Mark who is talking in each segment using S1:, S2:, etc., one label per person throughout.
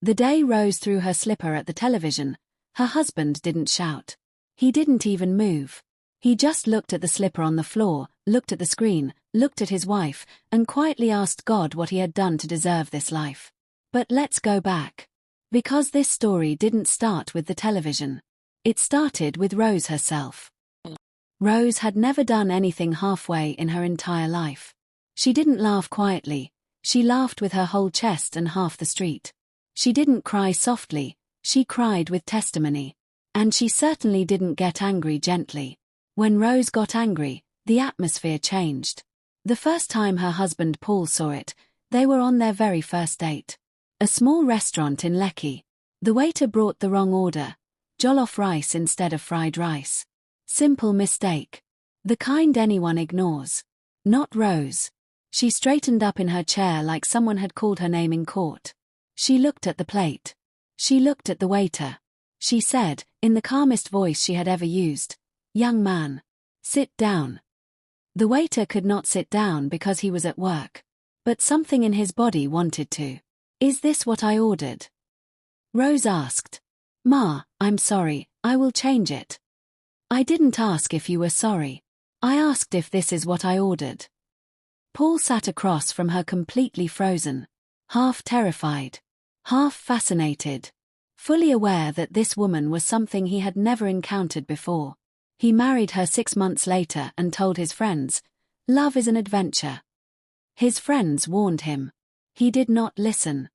S1: The day Rose threw her slipper at the television, her husband didn't shout. He didn't even move. He just looked at the slipper on the floor, looked at the screen, looked at his wife, and quietly asked God what he had done to deserve this life. But let's go back. Because this story didn't start with the television. It started with Rose herself. Rose had never done anything halfway in her entire life. She didn't laugh quietly, she laughed with her whole chest and half the street. She didn't cry softly, she cried with testimony. And she certainly didn't get angry gently. When Rose got angry, the atmosphere changed. The first time her husband Paul saw it, they were on their very first date. A small restaurant in Lekki. The waiter brought the wrong order. Jollof rice instead of fried rice. Simple mistake. The kind anyone ignores. Not Rose. She straightened up in her chair like someone had called her name in court. She looked at the plate. She looked at the waiter. She said, in the calmest voice she had ever used, "Young man, sit down." The waiter could not sit down because he was at work. But something in his body wanted to. "Is this what I ordered?" Rose asked. "Ma, I'm sorry, I will change it." "I didn't ask if you were sorry. I asked if this is what I ordered." Paul sat across from her completely frozen. Half terrified. Half fascinated. Fully aware that this woman was something he had never encountered before. He married her 6 months later and told his friends, "Love is an adventure." His friends warned him. He did not listen.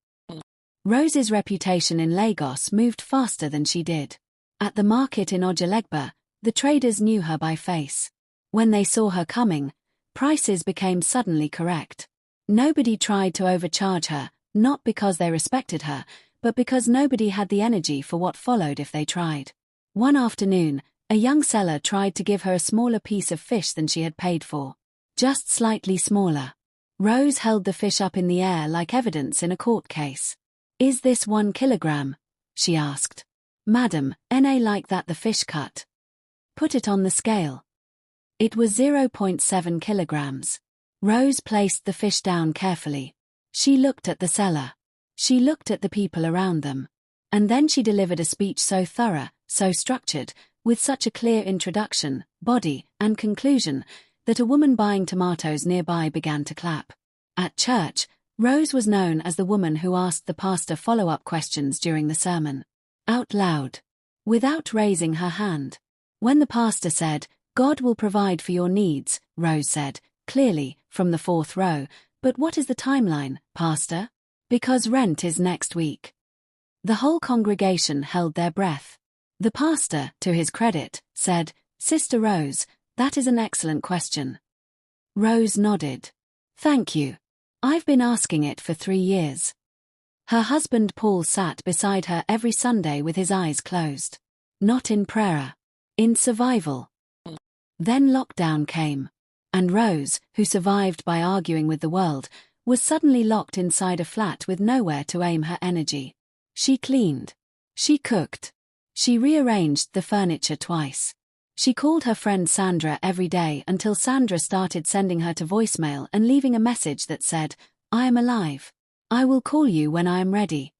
S1: Rose's reputation in Lagos moved faster than she did. At the market in Ojelegba, the traders knew her by face. When they saw her coming, prices became suddenly correct. Nobody tried to overcharge her, not because they respected her, but because nobody had the energy for what followed if they tried. One afternoon, a young seller tried to give her a smaller piece of fish than she had paid for. Just slightly smaller. Rose held the fish up in the air like evidence in a court case. "Is this 1 kilogram?" she asked. "Madam, NA like that the fish cut." "Put it on the scale." It was 0.7 kilograms. Rose placed the fish down carefully. She looked at the seller. She looked at the people around them. And then she delivered a speech so thorough, so structured, with such a clear introduction, body, and conclusion, that a woman buying tomatoes nearby began to clap. At church, Rose was known as the woman who asked the pastor follow-up questions during the sermon. Out loud. Without raising her hand. When the pastor said, "God will provide for your needs," Rose said, clearly, from the 4th row, "But what is the timeline, Pastor? Because rent is next week." The whole congregation held their breath. The pastor, to his credit, said, "Sister Rose, that is an excellent question." Rose nodded. "Thank you. I've been asking it for 3 years." Her husband Paul sat beside her every Sunday with his eyes closed. Not in prayer. In survival. Then lockdown came. And Rose, who survived by arguing with the world, was suddenly locked inside a flat with nowhere to aim her energy. She cleaned. She cooked. She rearranged the furniture twice. She called her friend Sandra every day until Sandra started sending her to voicemail and leaving a message that said, "I am alive. I will call you when I am ready."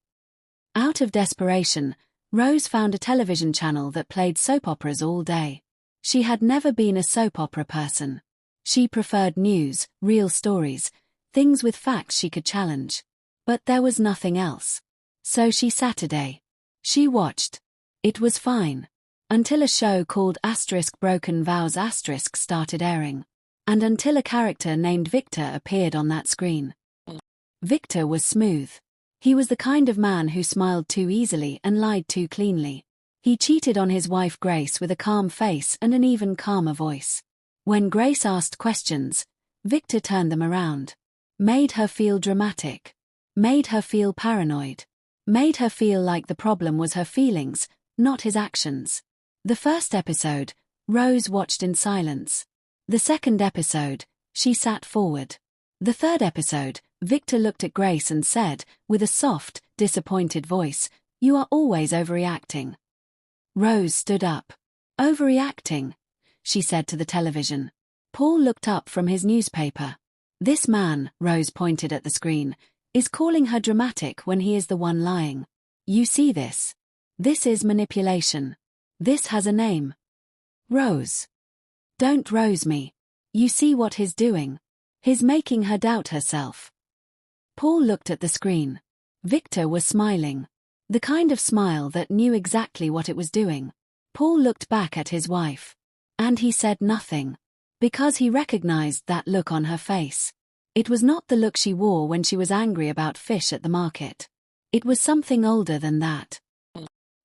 S1: Out of desperation, Rose found a television channel that played soap operas all day. She had never been a soap opera person. She preferred news, real stories, things with facts she could challenge. But there was nothing else. So she Saturday. She watched. It was fine. Until a show called *Broken Vows* started airing. And until a character named Victor appeared on that screen. Victor was smooth. He was the kind of man who smiled too easily and lied too cleanly. He cheated on his wife Grace with a calm face and an even calmer voice. When Grace asked questions, Victor turned them around. Made her feel dramatic. Made her feel paranoid. Made her feel like the problem was her feelings, not his actions. The first episode, Rose watched in silence. The second episode, she sat forward. The third episode, Victor looked at Grace and said, with a soft, disappointed voice, "You are always overreacting." Rose stood up. "Overreacting?" she said to the television. Paul looked up from his newspaper. "This man," Rose pointed at the screen, "is calling her dramatic when he is the one lying." You see this? This is manipulation. This has a name. Rose. Don't rose me. You see what he's doing? He's making her doubt herself. Paul looked at the screen. Victor was smiling. The kind of smile that knew exactly what it was doing. Paul looked back at his wife. And he said nothing. Because he recognized that look on her face. It was not the look she wore when she was angry about fish at the market. It was something older than that.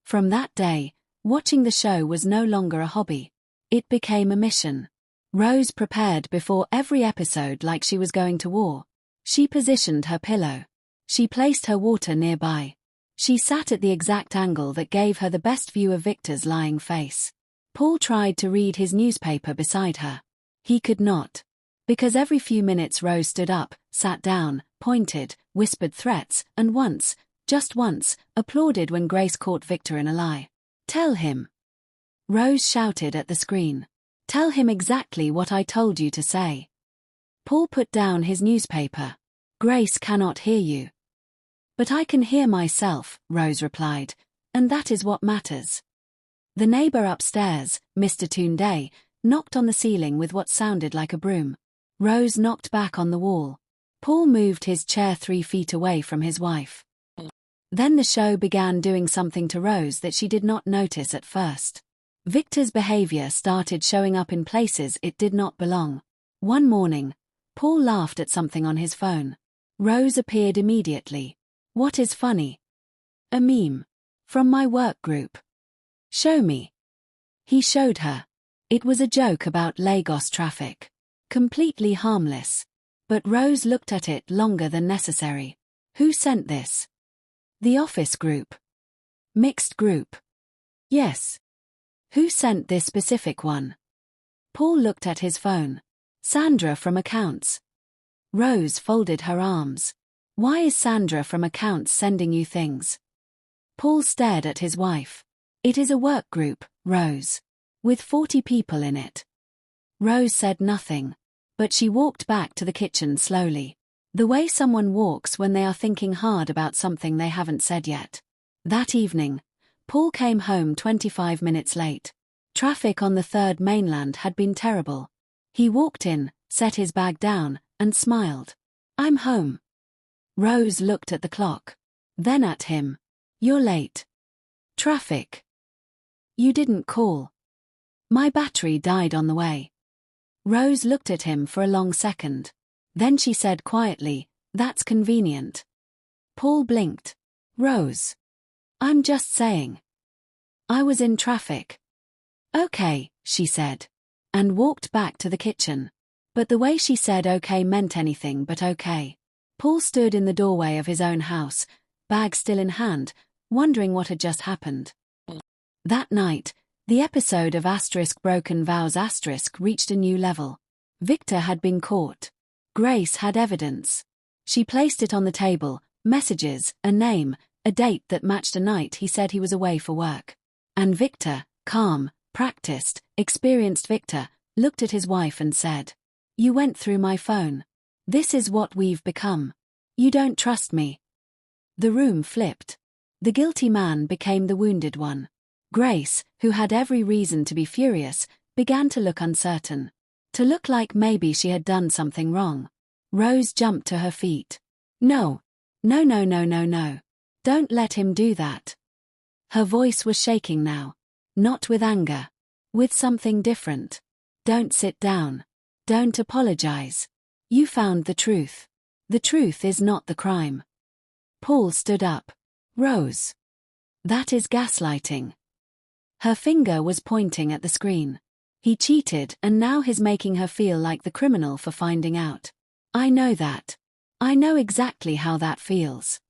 S1: From that day, watching the show was no longer a hobby. It became a mission. Rose prepared before every episode like she was going to war. She positioned her pillow. She placed her water nearby. She sat at the exact angle that gave her the best view of Victor's lying face. Paul tried to read his newspaper beside her. He could not. Because every few minutes Rose stood up, sat down, pointed, whispered threats, and once, just once, applauded when Grace caught Victor in a lie. Tell him. Rose shouted at the screen. Tell him exactly what I told you to say. Paul put down his newspaper. Grace cannot hear you. But I can hear myself, Rose replied, and that is what matters. The neighbor upstairs, Mr. Tunde, knocked on the ceiling with what sounded like a broom. Rose knocked back on the wall. Paul moved his chair 3 feet away from his wife. Then the show began doing something to Rose that she did not notice at first. Victor's behavior started showing up in places it did not belong. One morning, Paul laughed at something on his phone. Rose appeared immediately. What is funny? A meme. From my work group. Show me. He showed her. It was a joke about Lagos traffic. Completely harmless. But Rose looked at it longer than necessary. Who sent this? The office group. Mixed group. Yes. Who sent this specific one? Paul looked at his phone. Sandra from accounts. Rose folded her arms. Why is Sandra from accounts sending you things? Paul stared at his wife. It is a work group, Rose. With 40 people in it. Rose said nothing. But she walked back to the kitchen slowly. The way someone walks when they are thinking hard about something they haven't said yet. That evening, Paul came home 25 minutes late. Traffic on the 3rd mainland had been terrible. He walked in, set his bag down, and smiled. I'm home. Rose looked at the clock. Then at him. You're late. Traffic. You didn't call. My battery died on the way. Rose looked at him for a long second. Then she said quietly, that's convenient. Paul blinked. Rose. I'm just saying. I was in traffic. Okay, she said. And walked back to the kitchen. But the way she said okay meant anything but okay. Paul stood in the doorway of his own house, bag still in hand, wondering what had just happened. That night, the episode of Broken Vows reached a new level. Victor had been caught. Grace had evidence. She placed it on the table, messages, a name, a date that matched a night he said he was away for work. And Victor, calm, practiced, experienced Victor, looked at his wife and said, You went through my phone. This is what we've become. You don't trust me. The room flipped. The guilty man became the wounded one. Grace, who had every reason to be furious, began to look uncertain. To look like maybe she had done something wrong. Rose jumped to her feet. No. No, no, no, no, no. Don't let him do that. Her voice was shaking now. Not with anger. With something different. Don't sit down. Don't apologize. You found the truth. The truth is not the crime. Paul stood up. Rose. That is gaslighting. Her finger was pointing at the screen. He cheated and now he's making her feel like the criminal for finding out. I know that. I know exactly how that feels.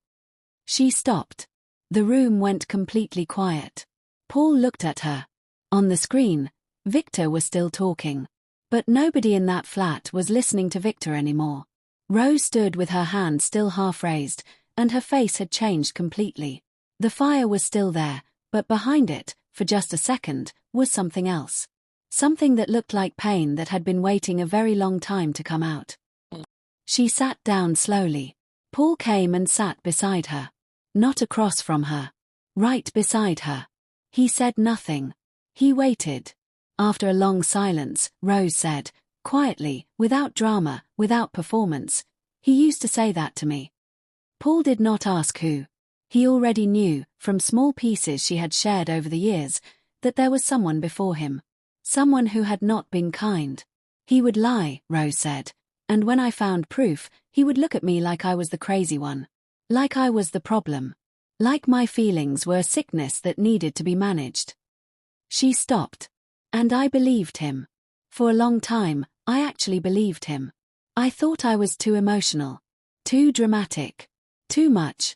S1: She stopped. The room went completely quiet. Paul looked at her. On the screen, Victor was still talking. But nobody in that flat was listening to Victor anymore. Rose stood with her hand still half raised, and her face had changed completely. The fire was still there, but behind it, for just a second, was something else. Something that looked like pain that had been waiting a very long time to come out. She sat down slowly. Paul came and sat beside her. Not across from her. right beside her. He said nothing. He waited. After a long silence, Rose said, quietly, without drama, without performance, "He used to say that to me." Paul did not ask who. He already knew, from small pieces she had shared over the years, that there was someone before him. Someone who had not been kind. "He would lie," Rose said, "and when I found proof, he would look at me like I was the crazy one. Like I was the problem. Like my feelings were a sickness that needed to be managed." She stopped. And I believed him. For a long time, I actually believed him. I thought I was too emotional. Too dramatic. Too much.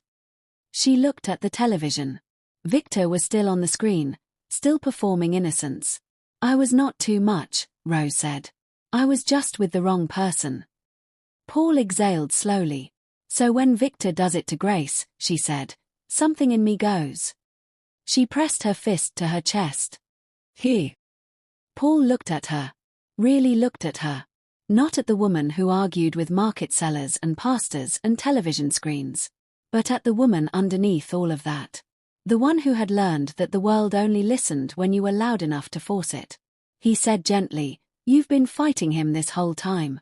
S1: She looked at the television. Victor was still on the screen, still performing innocence. "I was not too much," Rose said. "I was just with the wrong person." Paul exhaled slowly. "So when Victor does it to Grace," she said, "something in me goes." She pressed her fist to her chest. "He." Paul looked at her. Really looked at her. Not at the woman who argued with market sellers and pastors and television screens. But at the woman underneath all of that. The one who had learned that the world only listened when you were loud enough to force it. He said gently, "You've been fighting him this whole time."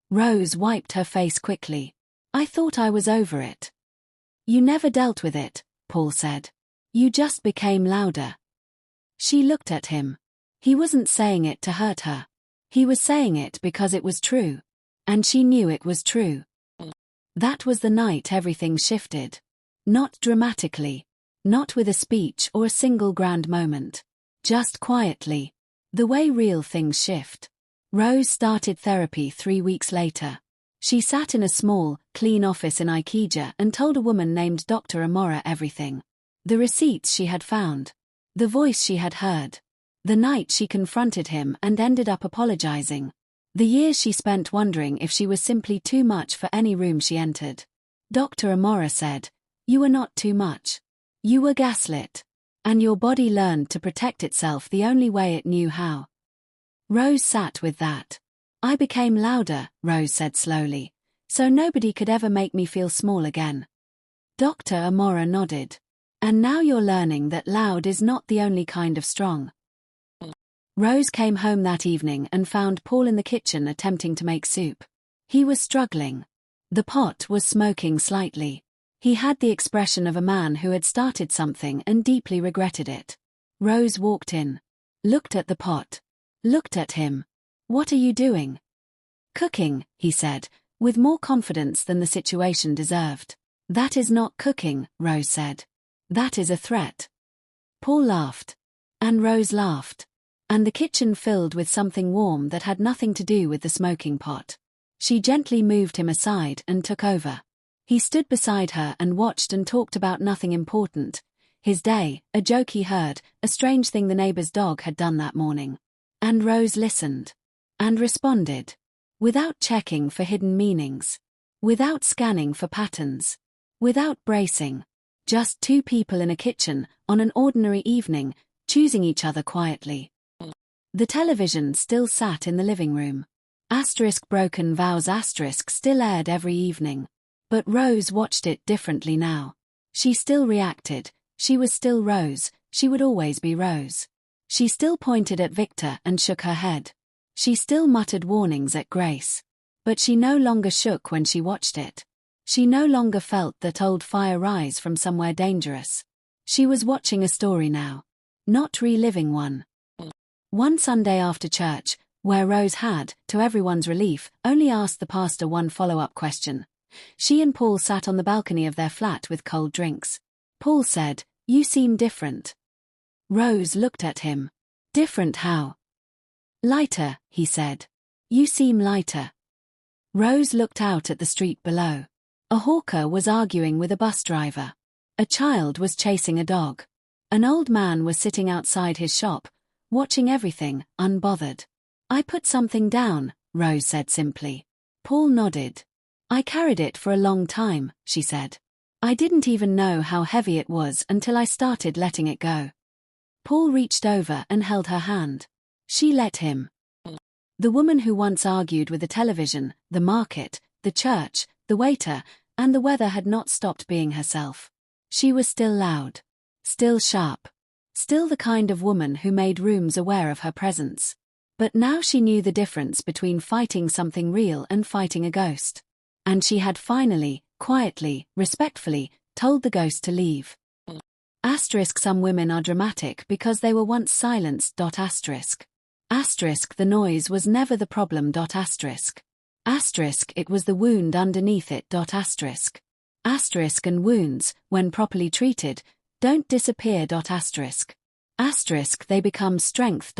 S1: Rose wiped her face quickly. "I thought I was over it." "You never dealt with it," Paul said. "You just became louder." She looked at him. He wasn't saying it to hurt her. He was saying it because it was true. And she knew it was true. That was the night everything shifted. Not dramatically. Not with a speech or a single grand moment. Just quietly. The way real things shift. Rose started therapy 3 weeks later. She sat in a small, clean office in Ikeja and told a woman named Dr. Amora everything. The receipts she had found. The voice she had heard. The night she confronted him and ended up apologizing. The years she spent wondering if she was simply too much for any room she entered. Dr. Amora said, "You were not too much. You were gaslit. And your body learned to protect itself the only way it knew how." Rose sat with that. "I became louder," Rose said slowly, "so nobody could ever make me feel small again." Dr. Amora nodded. "And now you're learning that loud is not the only kind of strong." Rose came home that evening and found Paul in the kitchen attempting to make soup. He was struggling. The pot was smoking slightly. He had the expression of a man who had started something and deeply regretted it. Rose walked in. Looked at the pot. Looked at him. "What are you doing?" "Cooking," he said, with more confidence than the situation deserved. "That is not cooking," Rose said. "That is a threat." Paul laughed. And Rose laughed. And the kitchen filled with something warm that had nothing to do with the smoking pot. She gently moved him aside and took over. He stood beside her and watched and talked about nothing important. His day, a joke he heard, a strange thing the neighbor's dog had done that morning. And Rose listened. And responded. Without checking for hidden meanings. Without scanning for patterns. Without bracing. Just two people in a kitchen, on an ordinary evening, choosing each other quietly. The television still sat in the living room. Broken Vows still aired every evening. But Rose watched it differently now. She still reacted. She was still Rose. She would always be Rose. She still pointed at Victor and shook her head. She still muttered warnings at Grace. But she no longer shook when she watched it. She no longer felt that old fire rise from somewhere dangerous. She was watching a story now. Not reliving one. One Sunday after church, where Rose had, to everyone's relief, only asked the pastor one follow-up question. She and Paul sat on the balcony of their flat with cold drinks. Paul said, "You seem different." Rose looked at him. "Different how?" "Lighter," he said. "You seem lighter." Rose looked out at the street below. A hawker was arguing with a bus driver. A child was chasing a dog. An old man was sitting outside his shop, watching everything, unbothered. "I put something down," Rose said simply. Paul nodded. "I carried it for a long time," she said. "I didn't even know how heavy it was until I started letting it go." Paul reached over and held her hand. She let him. The woman who once argued with the television, the market, the church, the waiter, and the weather had not stopped being herself. She was still loud. Still sharp. Still the kind of woman who made rooms aware of her presence. But now she knew the difference between fighting something real and fighting a ghost. And she had finally, quietly, respectfully, told the ghost to leave. Some women are dramatic because they were once silenced. The noise was never the problem. It was the wound underneath it. And wounds, when properly treated, don't disappear. They become strength.